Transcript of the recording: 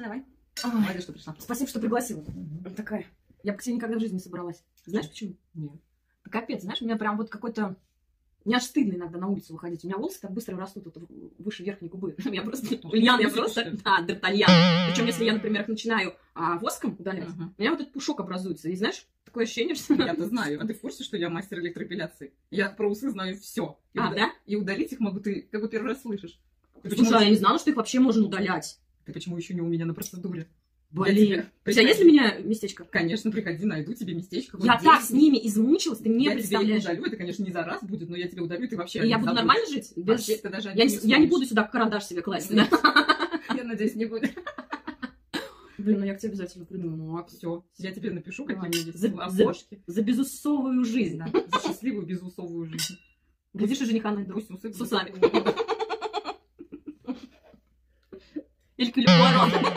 Давай. Молодец, что пришла. Спасибо, что пригласила. Такая. Я бы к тебе никогда в жизни не собралась. Знаешь почему? Нет. Да капец, знаешь, у меня прям вот какой-то... Мне аж стыдно иногда на улицу выходить. У меня волосы так быстро растут вот выше верхней губы. Я просто... Ульяна, я просто... Да, Д'Артаньян. Причем, если я, например, их начинаю воском удалять, у меня вот этот пушок образуется. И знаешь, такое ощущение, что... Я-то знаю. А ты в курсе, что я мастер электроэпиляции? Я про усы знаю все. Да? И удалить их могу ты, как бы первый раз слышишь. Слушай, а я не знала, что их вообще можно удалять. Ты почему еще не у меня на процедуре? Блин. У тебя есть для меня местечко? Конечно, приходи, найду тебе местечко. Я так с ними измучилась, ты не представляешь. Я тебе удалю, это, конечно, не за раз будет, но я тебе удалю, ты вообще... И я буду нормально жить? Без... Я не буду сюда карандаш себе класть, да? Я надеюсь, не буду. Блин, ну я к тебе обязательно приду. Ну, все. Я тебе напишу какие-нибудь обложки. За безусовую жизнь. Да, за счастливую безусовую жизнь. Глядишь, и жениха найду. Пусть усы с усами. Или Пуаро.